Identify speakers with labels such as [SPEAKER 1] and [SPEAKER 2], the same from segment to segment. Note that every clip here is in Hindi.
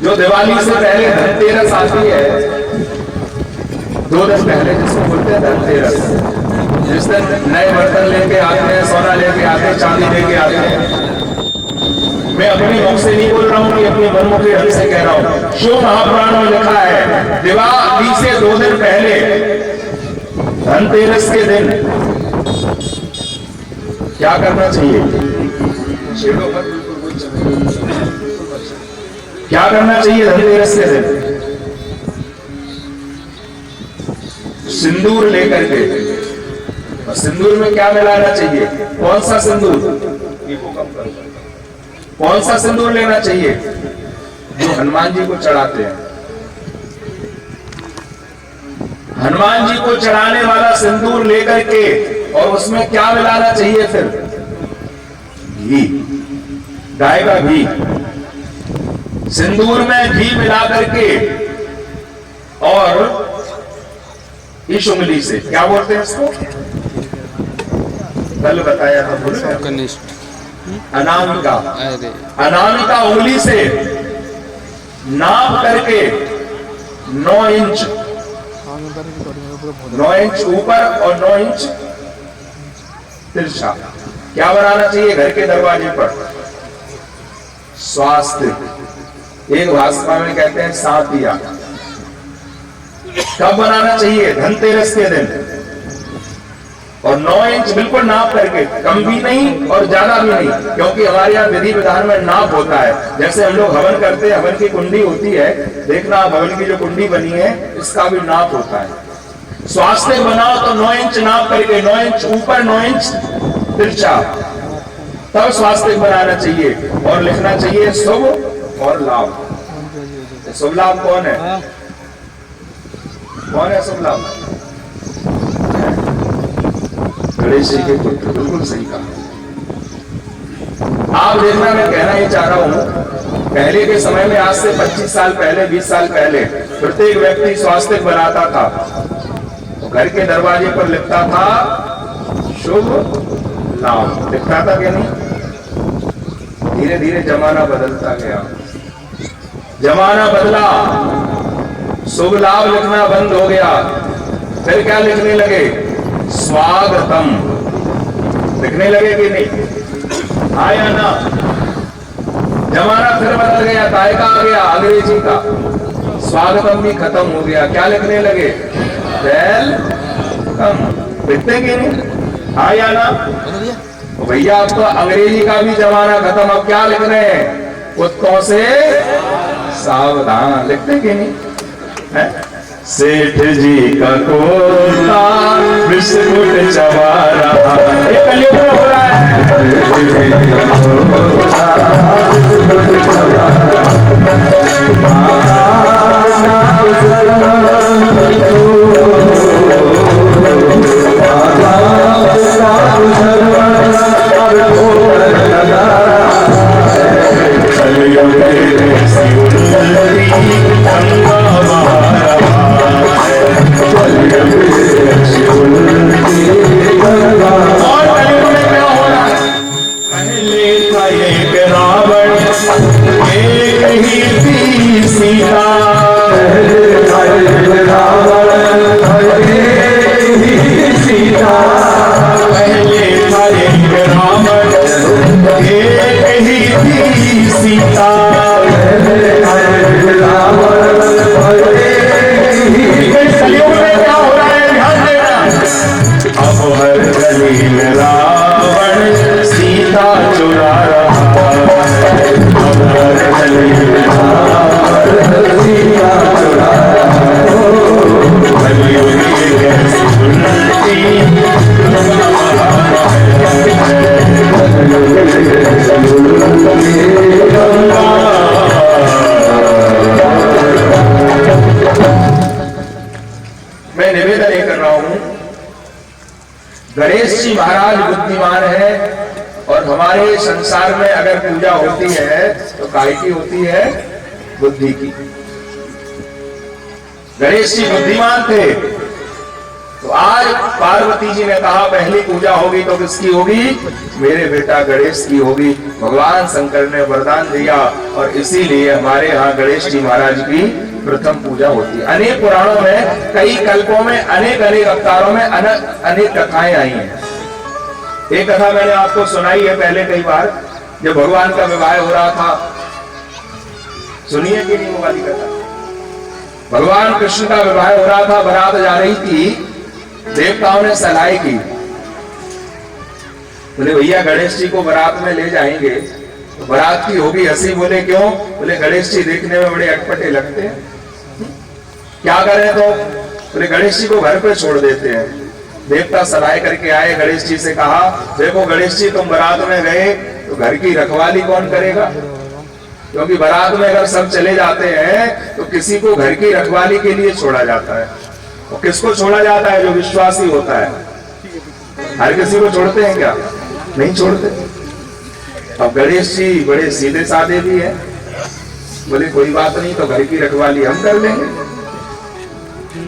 [SPEAKER 1] जो दिवाली से पहले धनतेरस आती है, 2 दिन पहले, जिसको बोलते हैं धनतेरस, जिस दिन नए बर्तन लेके आते हैं, सोना लेके आते हैं, चांदी लेके आते हैं। मैं अपने मुख से नहीं बोल रहा हूं कि अपने मन के हल से कह रहा हूं। शिव महापुराण में लिखा है, दिवाली से 2 दिन पहले धनतेरस के दिन क्या करना चाहिए? क्या करना चाहिए धनतेरस के दिन? सिंदूर लेकर के, और सिंदूर में क्या मिलाना चाहिए? कौन सा सिंदूर? कौन सा सिंदूर लेना चाहिए? जो हनुमान जी को चढ़ाते हैं, हनुमान जी को चढ़ाने वाला सिंदूर लेकर के, और उसमें क्या मिलाना चाहिए फिर? घी, गाय का घी। सिंदूर में घी मिला करके, और इस उंगली से, क्या बोलते हैं इसको? कल बताया था, बोले अनामिका। अनामिका उंगली से नाप करके 9 इंच, 9 इंच ऊपर और 9 इंच तिरछा क्या बनाना चाहिए घर के दरवाजे पर? स्वास्थ्य। एक भाषा में कहते हैं साथिया। कब बनाना चाहिए? धनतेरस के दिन। और 9 इंच बिल्कुल नाप करके, कम भी नहीं और ज्यादा भी नहीं, क्योंकि हमारे यहाँ विधि विधान में नाप होता है। जैसे हम लोग हवन करते हैं, हवन की कुंडी होती है, देखना हवन की जो कुंडी बनी है, इसका भी नाप होता है। स्वास्थ्य बनाओ तो 9 इंच नाप करके, 9 इंच ऊपर 9 इंच तिरछा, तब स्वास्थ्य बनाना चाहिए। और लिखना चाहिए शुभ और लाभ। शुभ लाभ कौन है? कौन है शुभ लाभ? गणेश जी के पुत्र। बिल्कुल सही कहा आप। देखना, मैं कहना ये चाह रहा हूं, पहले के समय में, आज से 25 साल पहले, 20 साल पहले, प्रत्येक व्यक्ति स्वास्थ्य बनाता था, तो घर के दरवाजे पर लिखता था शुभ लाभ। लिखता था कि नहीं? धीरे धीरे जमाना बदलता गया, जमाना बदला, शुभ लाभ लिखना बंद हो गया। फिर क्या लिखने लगे? स्वागतम लिखने लगे कि नहीं? आया ना? जमाना फिर बदल गया, दायका आ गया अंग्रेजी का, स्वागतम भी खत्म हो गया। क्या लिखने लगे? वेलकम। लिखते कि नहीं? आया ना? भैया अब तो अंग्रेजी का भी जमाना खत्म, अब क्या लिख रहे हैं? कुत्तों से सावधान। लिखते कि नहीं? है? सेठ जी का कोता बिस्कुट चबा रहा है। ये कलयुग में हो रहा है। मैं निवेदन ये कर रहा हूं, गणेश जी महाराज बुद्धिमान है, और हमारे संसार में अगर पूजा होती है तो काय की होती है? बुद्धि की। गणेश जी बुद्धिमान थे, तो आज पार्वती जी ने कहा पहली पूजा होगी तो किसकी होगी? मेरे बेटा गणेश की होगी। भगवान शंकर ने वरदान दिया और इसीलिए हमारे यहाँ गणेश जी महाराज की प्रथम पूजा होती है। अनेक पुराणों में, कई कल्पों में, अनेक अनेक अवतारों में अनेक कथाएं आई हैं। एक कथा मैंने आपको सुनाई है पहले कई बार, जब भगवान का विवाह हो रहा था। सुनिए कि नहीं वो वाली कथा? भगवान कृष्ण का विवाह हो रहा था, बारात जा रही थी, देवताओं ने सलाह की, बोले भैया गणेश जी को बारात में ले जाएंगे तो बारात की होगी हंसी। बोले क्यों? बोले गणेश जी देखने में बड़े अटपटे लगते हैं, क्या करें? तो बोले गणेश जी को घर पे छोड़ देते हैं। देवता सलाह करके आए, गणेश जी से कहा देखो गणेश जी तुम बारात में गए तो घर की रखवाली कौन करेगा? क्योंकि बारात में अगर सब चले जाते हैं तो किसी को घर की रखवाली के लिए छोड़ा जाता है। और किसको छोड़ा जाता है? जो विश्वासी होता है। हर किसी को छोड़ते हैं क्या? नहीं छोड़ते। अब गणेश जी बड़े सीधे साधे भी हैं, बोले कोई बात नहीं, तो घर की रखवाली हम कर लेंगे।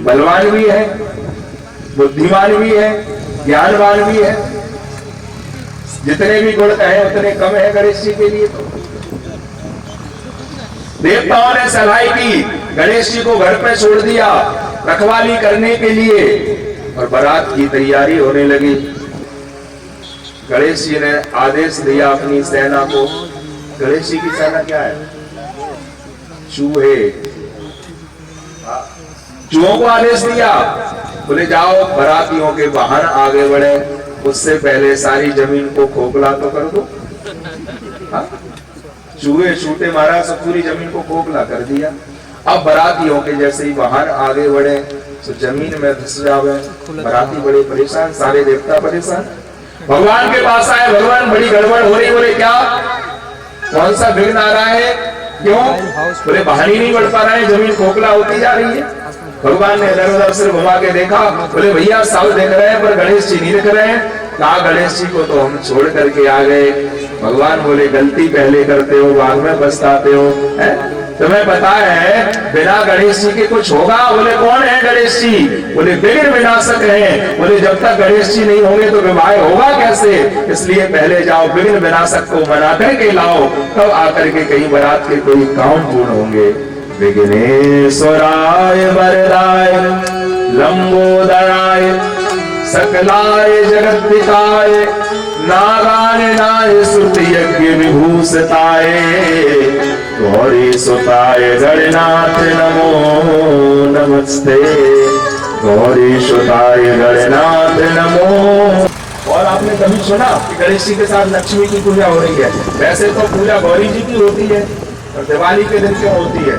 [SPEAKER 1] बलवान भी है, बुद्धिमान भी है, ज्ञानवान भी है, जितने भी गुण कहे उतने कम है गणेश जी के लिए। तो देवताओं ने सलाह की, गणेश जी को घर पे छोड़ दिया रखवाली करने के लिए, और बारात की तैयारी होने लगी। गणेश जी ने आदेश दिया अपनी सेना को। गणेश जी की सेना क्या है? चूहे। चूहों को आदेश दिया, बोले जाओ बारातियों के वाहन आगे बढ़े, उससे पहले सारी जमीन को खोखला तो कर दो। चूहे छूटे महाराज, सब पूरी जमीन को खोखला कर दिया। अब बारातियों के जैसे ही वाहन आगे बढ़े तो जमीन में धस जावे। बाराती बड़े परेशान, सारे देवता परेशान। भगवान के पास आए, भगवान बड़ी गड़बड़ हो रही। बोले क्या, कौन सा विघ्न आ रहा है? क्यों? बोले वाहन ही नहीं बढ़ पा रहा है, जमीन खोखला होती जा रही है। भगवान ने इधर उधर सिर घुमा के देखा, बोले भैया सब देख रहे हैं पर गणेश जी नहीं दिख रहे हैं। कहा गणेश जी को तो हम छोड़ करके आ गए। भगवान बोले गलती पहले करते हो बाद में पछताते हो। तुम्हें पता है बिना गणेश जी के कुछ होगा? बोले कौन है गणेश जी? बोले विघ्न विनाशक हैं। बोले जब तक गणेश जी नहीं होंगे तो विवाह होगा कैसे? इसलिए पहले जाओ विघ्न विनाशक को मना करके लाओ, तब आकर के कहीं बारात के कोई काम पूर्ण होंगे। विघ्नेश्वराय वरदाय लंबोदराय सकलाय जगद्दिताय नारायणाय स्तुति यज्ञ विभूषिताय गौरी सुताय गणनाथ नमो नमस्ते। गौरी सुताय गणनाथ नमो। और आपने कभी सुना कि गणेश जी के साथ लक्ष्मी की पूजा हो रही है? वैसे तो पूजा गौरी जी की होती है, और दिवाली के दिन क्यों होती है?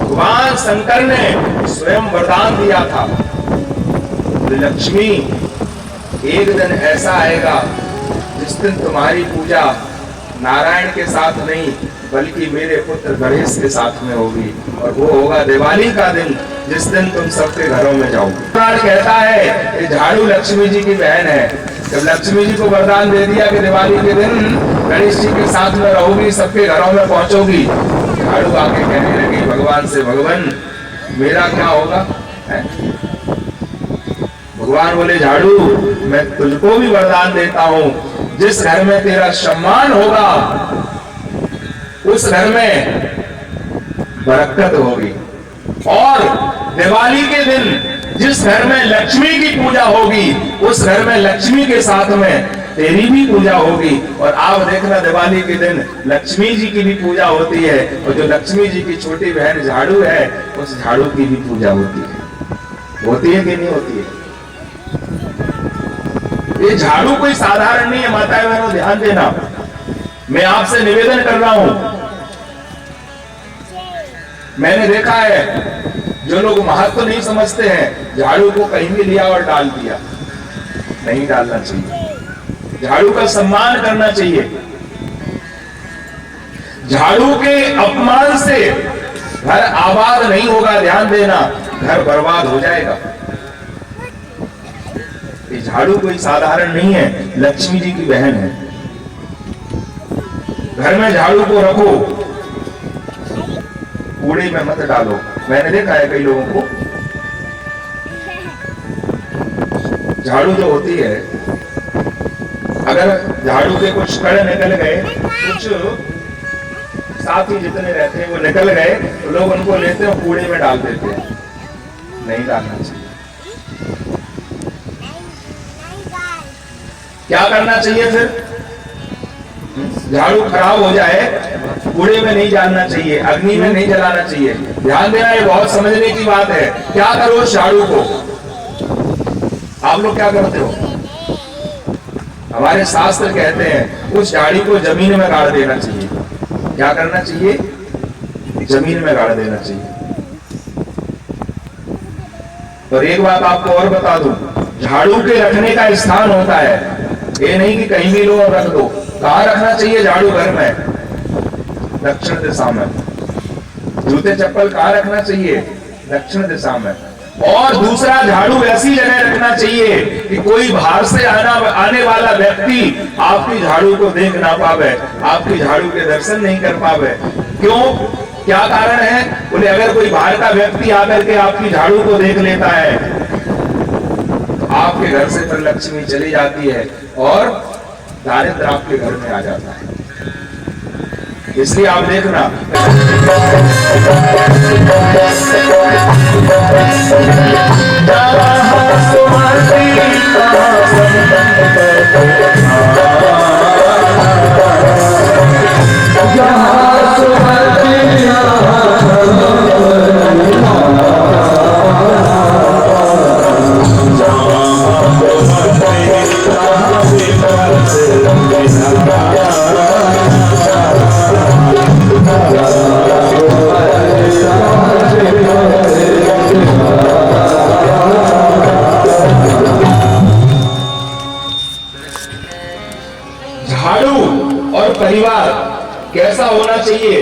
[SPEAKER 1] भगवान शंकर ने स्वयं वरदान दिया था, लक्ष्मी एक दिन ऐसा आएगा जिस दिन तुम्हारी पूजा नारायण के साथ नहीं बल्कि मेरे पुत्र गणेश के साथ में होगी, और वो होगा दिवाली का दिन, जिस दिन तुम सबके घरों में जाओगे। कहता है ये झाड़ू लक्ष्मी जी की बहन है। जब लक्ष्मी जी को वरदान दे दिया कि दिवाली के दिन गणेश जी के साथ में रहोगी, सबके घरों में पहुंचोगी, झाड़ू आके कहने लगी भगवान से, भगवान मेरा क्या होगा? भगवान बोले झाड़ू मैं तुझको भी वरदान देता हूं, जिस घर में तेरा सम्मान होगा उस घर में बरकत होगी, और दिवाली के दिन जिस घर में लक्ष्मी की पूजा होगी उस घर में लक्ष्मी के साथ में तेरी भी पूजा होगी। और आप देखना दिवाली के दिन लक्ष्मी जी की भी पूजा होती है, और जो लक्ष्मी जी की छोटी बहन झाड़ू है उस झाड़ू की भी पूजा होती है। होती है कि नहीं होती है? ये झाड़ू कोई साधारण नहीं है माताएं बहनों, ध्यान देना। मैं आपसे निवेदन कर रहा हूं, मैंने देखा है जो लोग महत्व नहीं समझते हैं, झाड़ू को कहीं भी लिया और डाल दिया। नहीं डालना चाहिए, झाड़ू का सम्मान करना चाहिए। झाड़ू के अपमान से घर आबाद नहीं होगा, ध्यान देना, घर बर्बाद हो जाएगा। ये झाड़ू कोई साधारण नहीं है, लक्ष्मी जी की बहन है। घर में झाड़ू को रखो, कूड़े में मत डालो। मैंने देखा है कई लोगों को, झाड़ू जो होती है, अगर झाड़ू के कुछ कड़ निकल गए, कुछ साथी जितने रहते हैं वो निकल गए, तो लोग उनको लेते हैं कूड़े में डाल देते हैं। नहीं डालना चाहिए। क्या करना चाहिए फिर? झाड़ू खराब हो जाए, कूड़े में नहीं डालना चाहिए, अग्नि में नहीं जलाना चाहिए। ध्यान देना, ये बहुत समझने की बात है। क्या करो झाड़ू को? आप लोग क्या करते हो? हमारे शास्त्र कहते हैं उस झाड़ी को जमीन में गाड़ देना चाहिए। क्या करना चाहिए? जमीन में गाड़ देना चाहिए। और एक बात आपको और बता दूं, झाड़ू के रखने का स्थान होता है, ये नहीं कि कहीं भी लो और रख दो। कहाँ रखना चाहिए झाड़ू? घर में, दक्षिण दिशा में। जूते चप्पल कहाँ रखना चाहिए? दक्षिण दिशा में। और दूसरा, झाड़ू ऐसी जगह रखना चाहिए कि कोई बाहर से आने वाला व्यक्ति आपकी झाड़ू को देख ना पावे, आपकी झाड़ू के दर्शन नहीं कर पावे। क्यों? क्या कारण है? बोले अगर कोई बाहर का व्यक्ति आकर के आपकी झाड़ू को देख लेता है तो आपके घर से फिर लक्ष्मी चली जाती है और दारिद्र आपके घर में आ जाता है। इसलिए आप देखना, झाड़ू और परिवार कैसा होना चाहिए?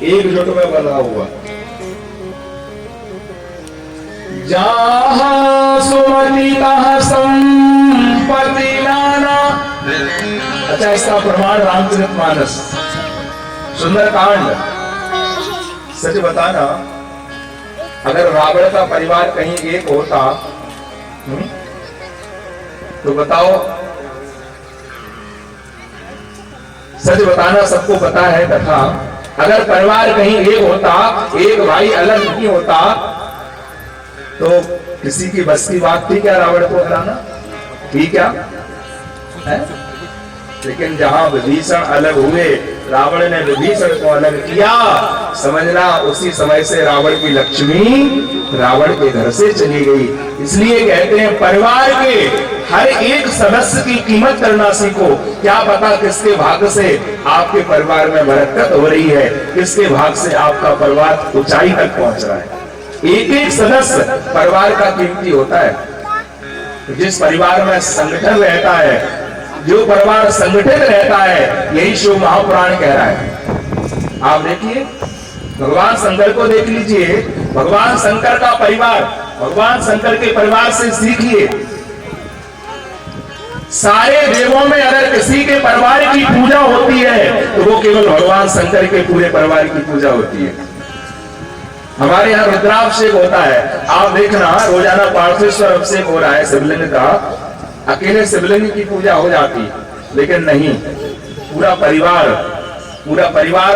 [SPEAKER 1] एकजुट में बना हुआ। जहां सुमति तहां संपत्ति नाना। अच्छा, इसका प्रमाण रामचरितमानस, सुंदरकांड। सच बताना, अगर रावण का परिवार कहीं एक होता तो बताओ, सच बताना, सबको पता है कथा, अगर परिवार कहीं एक होता, एक भाई अलग नहीं होता, तो किसी की बस की बात थी क्या रावण को हराना? थी क्या? है? लेकिन जहां विभीषण अलग हुए, रावण ने विभीषण को अलग किया, समझना उसी समय से रावण की लक्ष्मी रावण के घर से चली गई। इसलिए कहते हैं परिवार के हर एक सदस्य की कीमत करना सीखो। क्या पता किसके भाग्य से आपके परिवार में बरकत हो रही है, किसके भाग्य से आपका परिवार ऊंचाई तक पहुंच रहा है। एक एक सदस्य परिवार का कीमती होता है। जिस परिवार में संगठन रहता है, जो परिवार संगठित रहता है, यही शिव महापुराण कह रहा है। आप देखिए, भगवान शंकर को देख लीजिए, भगवान शंकर का परिवार, भगवान शंकर के परिवार से सीखिए। सारे देवों में अगर किसी के परिवार की पूजा होती है तो वो केवल भगवान शंकर के पूरे परिवार की पूजा होती है। हमारे यहाँ रुद्राभिषेक होता है, आप देखना रोजाना पार्थेश्वर अभिषेक हो रहा है शिवलिंग का। अकेले शिवलिंग की पूजा हो जाती, लेकिन नहीं, पूरा परिवार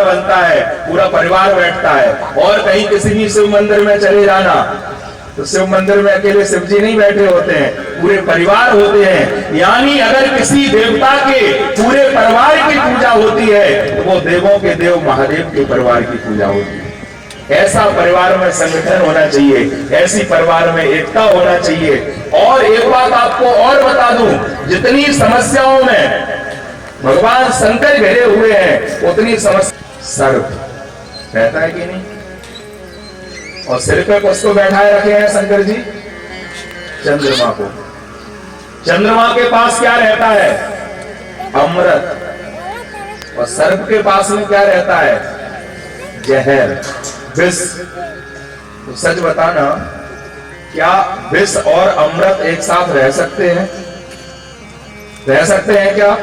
[SPEAKER 1] बनता है, पूरा परिवार बैठता है। और कहीं किसी भी शिव मंदिर में चले जाना तो शिव मंदिर में अकेले शिव जी नहीं बैठे होते हैं, पूरे परिवार होते हैं। यानी अगर किसी देवता के पूरे परिवार की पूजा होती है तो वो देवों के देव महादेव के परिवार की पूजा होती है। ऐसा परिवार में संगठन होना चाहिए, ऐसी परिवार में एकता होना चाहिए। और एक बात आपको और बता दूं, जितनी समस्याओं में भगवान शंकर घिरे हुए हैं, उतनी समस्या सर्प रहता है कि नहीं? और सिर पे किसको बैठाए रखे हैं शंकर जी? चंद्रमा को। चंद्रमा के पास क्या रहता है? अमृत। और सर्प के पास में क्या रहता है? जहर, विष। तो सच बताना, क्या विष और अमृत एक साथ रह सकते हैं? रह सकते हैं क्या?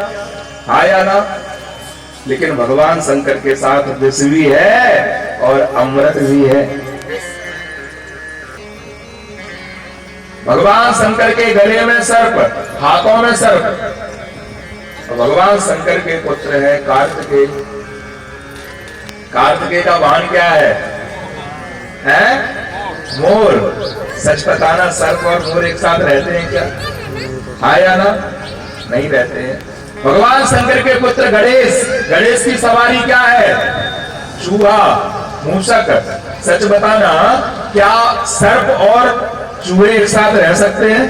[SPEAKER 1] हाँ या ना? लेकिन भगवान शंकर के साथ विष भी है और अमृत भी है। भगवान शंकर के गले में सर्प, हाथों में सर्प। भगवान शंकर के पुत्र है कार्तिकेय। कार्तिकेय का वाहन क्या है? मोर। सच बताना, सर्प और मोर एक साथ रहते हैं क्या? हाँ या ना? नहीं रहते हैं। भगवान शंकर के पुत्र गणेश, गणेश की सवारी क्या है? चूहा, मूषक। सच बताना, क्या सर्प और चूहे एक साथ रह सकते हैं?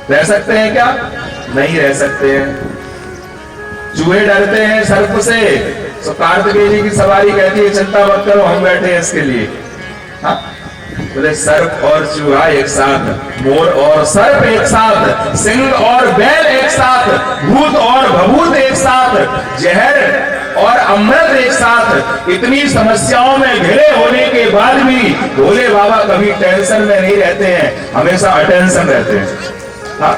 [SPEAKER 1] रह सकते हैं क्या? नहीं रह सकते हैं। चूहे डरते हैं सर्प से, तो कार्तिकेय जी की सवारी कहती है चिंता मत करो, हम बैठे हैं इसके लिए। हाँ? बोले सर्प और चूहा एक साथ, मोर और सर्प एक साथ, सिंह और बैल एक साथ, भूत और भभूत एक साथ, जहर और अमृत एक साथ। इतनी समस्याओं में घिरे होने के बाद भी भोले बाबा कभी टेंशन में नहीं रहते हैं, हमेशा अटेंशन रहते हैं। हाँ?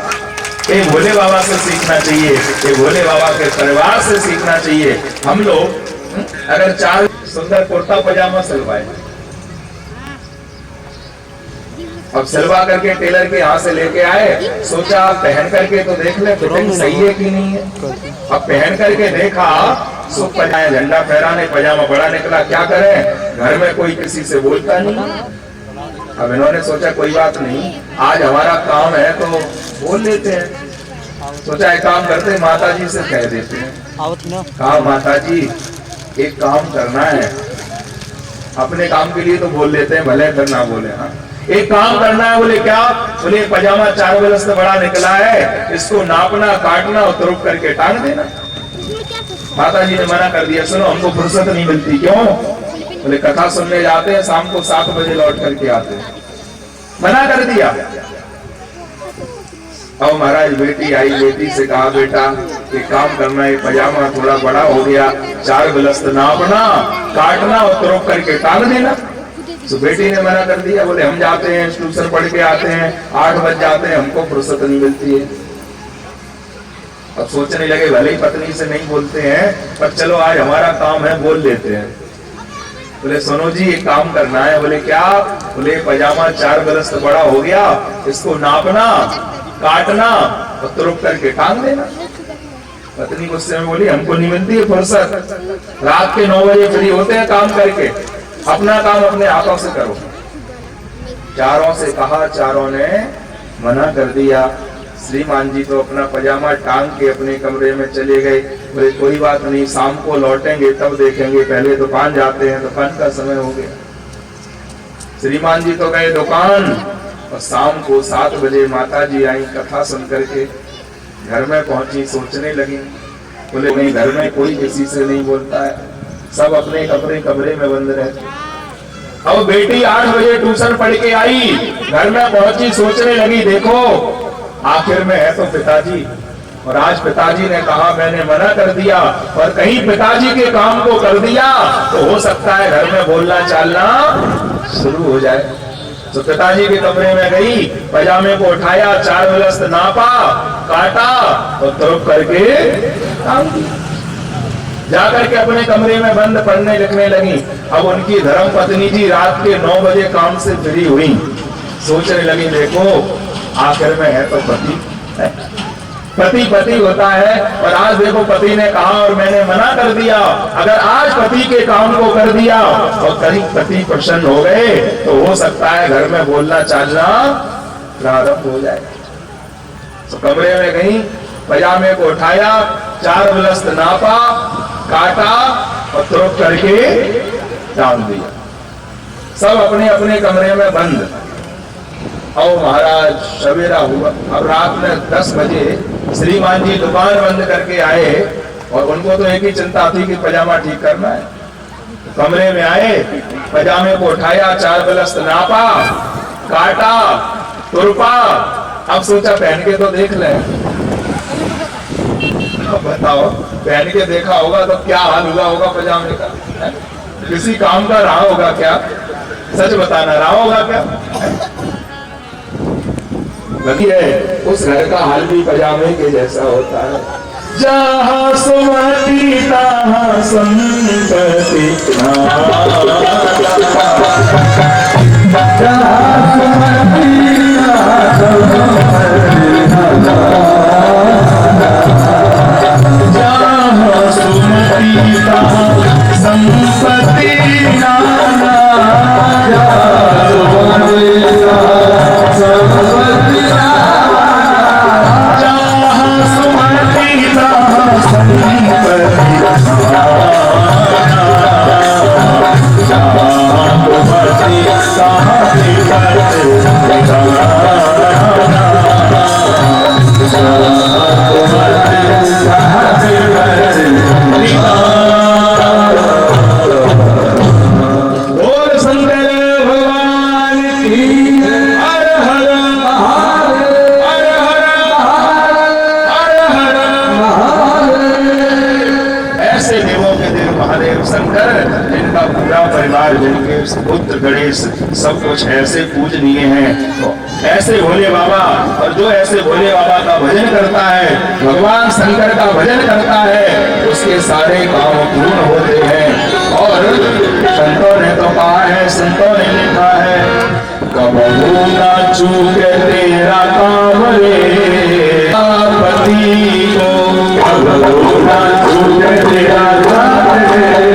[SPEAKER 1] ये भोले बाबा से सीखना चाहिए, ये भोले बाबा के परिवार से सीखना चाहिए। हम लोग अगर 4 सुंदर कुर्ता पजामा सिलवाए, अब सिलवा करके टेलर के यहाँ से लेके आए, सोचा पहन करके तो देख ले फिटिंग सही है कि नहीं है। अब पहन करके देखा, सूप पजाया, झंडा फहराने, पजामा बड़ा निकला, क्या करें? घर में कोई किसी से बोलता नहीं। अब इन्होंने सोचा कोई बात नहीं, आज हमारा काम है तो बोल लेते हैं। सोचा एक काम करते, माता जी से कह देते हैं। कहा माता जी एक काम करना है, अपने काम के लिए तो बोल लेते हैं, भले फिर ना बोले। हाँ, एक काम करना है। बोले क्या? बोले पजामा 4 बरस से बड़ा निकला है, इसको नापना, काटना और तुरुप करके टांग देना। माता जी ने मना कर दिया, सुनो हमको फुर्सत नहीं मिलती। क्यों? बोले कथा सुनने जाते हैं, शाम को 7 बजे लौट करके आते हैं। मना कर दिया। अब महाराज बेटी आई, बेटी से कहा बेटा एक काम करना है, पजामा थोड़ा बड़ा हो गया, 4 बलस्त नापना, काटना और तुरुप करके टांग देना। तो बेटी ने मना कर दिया। बोले हम जाते हैं, ट्यूशन पढ़ के आते हैं, 8 बज जाते हैं, हमको फुर्सत नहीं मिलती है। अब सोचने लगे भले ही पत्नी से नहीं बोलते हैं, पर चलो आज हमारा काम है, बोल लेते हैं। बोले सुनो जी एक काम करना है। बोले क्या? बोले पजामा 4 बरस बड़ा हो गया, इसको नापना, काटना और तुरुप करके टांग देना। पत्नी गुस्से में बोली हमको नहीं मिलती है फुर्सत, रात के 9 बजे फ्री होते हैं काम करके, अपना काम अपने हाथों से करो। चारों से कहा, चारों ने मना कर दिया। श्रीमान जी तो अपना पजामा टांग के अपने कमरे में चले गए। बोले कोई बात नहीं, शाम को लौटेंगे तब देखेंगे, पहले दुकान जाते हैं, दुकान का समय हो गया। श्रीमान जी तो गए दुकान, और शाम को 7 बजे माता जी आई, कथा सुन करके घर में पहुंची, सोचने लगी। बोले नहीं, घर में कोई किसी से नहीं बोलता है, सब अपने अपने कमरे में बंद रहते। अब बेटी 8 बजे ट्यूशन पढ़ के आई, घर में पहुंची, सोचने लगी देखो आखिर में है तो पिताजी, और आज पिताजी ने कहा मैंने मना कर दिया, और कहीं पिताजी के काम को कर दिया तो हो सकता है घर में बोलना चालना शुरू हो जाए। तो पिताजी के कमरे में गई, पजामे को उठाया, 4 बलस्त नापा, काटा और तुरुप करके टांग दिया। जाकर के अपने कमरे में बंद पढ़ने लिखने लगी। अब उनकी धर्म पत्नी जी रात के 9 बजे काम से फ्री हुई, सोचने लगी देखो आखिर में है तो पति, पति पति होता है। और आज देखो पति ने कहा और मैंने मना कर दिया, अगर आज पति के काम को कर दिया और कहीं पति प्रसन्न हो गए तो हो सकता है घर में बोलना चालना प्रारंभ हो जाए। तो कमरे में गई, पजामे को उठाया, 4 बलस्त नापा, काटा और तुरुप करके टांग दिया। सब अपने अपने कमरे में बंद। और महाराज सवेरा हुआ, अब रात में 10 बजे श्रीमान जी दुकान बंद करके आए, और उनको तो एक ही चिंता थी कि पजामा ठीक करना है। कमरे में आए, पजामे को उठाया, 4 बलस्त नापा, काटा, तुरपा। अब सोचा पहन के तो देख लें। बताओ पहन के देखा होगा तो क्या हाल हुआ होगा पजामे का? किसी काम का रहा होगा क्या? सच बताना, रहा होगा क्या? लगी है उस घर का हाल भी पजामे के जैसा होता है। जहाँ सुमति तहाँ संपत्ति पुत्र गणेश सब कुछ ऐसे पूजनीय हैं। तो ऐसे भोले बाबा, और जो ऐसे भोले बाबा का भजन करता है, भगवान शंकर का भजन करता है, उसके सारे काम पूर्ण होते हैं। और संतों ने तो कहा है, संतों ने लिखा है, कबहू ना चूके तेरा काम रे पति को, कबहू ना चूके तेरा काम रे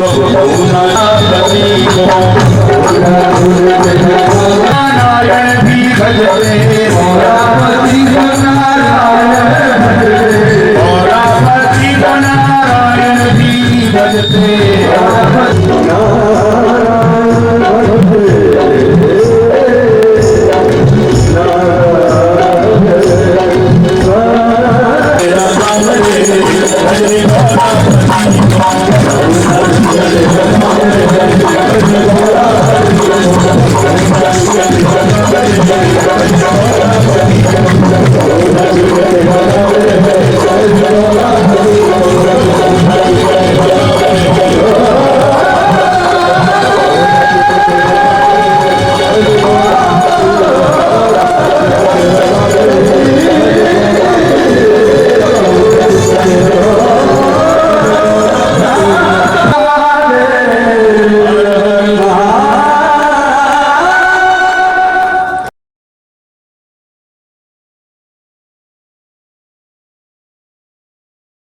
[SPEAKER 1] गौरापति को नारायण भी भजते गौरापति को नारायण भजते गौरापति को नारायण भी भजते